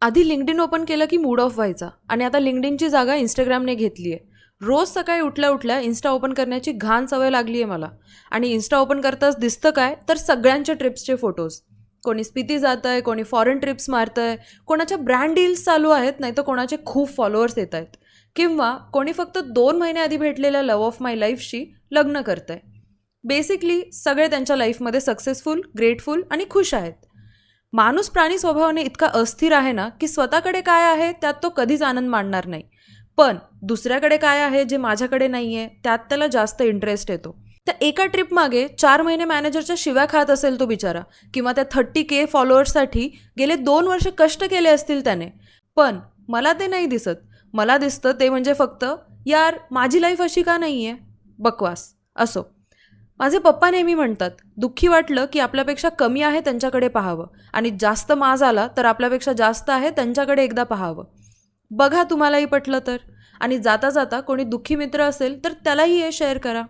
आधी LinkedIn open केलं की मूड ऑफ व्हायचा आणि आता लिंक्डइनची जागा इंस्टाग्रामने घेतली आहे. रोज सकाळी उठल्या उठल्या इन्स्टा ओपन करण्याची घाण सवय लागली आहे मला. आणि इन्स्टा ओपन करताच दिसतं काय तर सगळ्यांच्या ट्रिप्सचे फोटोज. कोणी स्पिती जात आहे, कोणी फॉरेन ट्रिप्स मारतं आहे, कोणाच्या ब्रँड डील्स चालू आहेत, नाही तर कोणाचे खूप फॉलोअर्स येत आहेत, किंवा कोणी फक्त 2 महिने आधी भेटलेल्या लव्ह ऑफ माय लाईफशी लग्न करत आहे. बेसिकली सगळे त्यांच्या लाईफमध्ये सक्सेसफुल, ग्रेटफुल आणि खुश आहेत. माणूस प्राणी स्वभावाने इतका अस्थिर आहे ना की स्वतःकडे काय आहे त्यात तो कधीच आनंद मानणार नाही, पण दुसऱ्याकडे काय आहे जे माझ्याकडे नाही आहे त्यात त्याला जास्त इंटरेस्ट येतो. त्या एका ट्रिप मागे 4 महिने मॅनेजरच्या शिव्या खात असेल तो बिचारा, किंवा त्या 30K फॉलोअर्ससाठी गेले 2 वर्ष कष्ट केले असतील त्याने. पण मला ते नाही दिसत. मला दिसतं ते म्हणजे फक्त, यार माझी लाईफ अशी का नाही आहे, बकवास. असो. माझे पप्पा नेहमी म्हणतात, दुःखी वाटलं की आपल्यापेक्षा कमी आहे त्यांच्याकडे पाहावं, आणि जास्त माज आला तर आपल्यापेक्षा जास्त आहे त्यांच्याकडे एकदा पाहावं. बघा तुम्हालाही पटलं तर. आणि जाता जाता कोणी दुःखी मित्र असेल तर त्यालाही हे शेअर करा.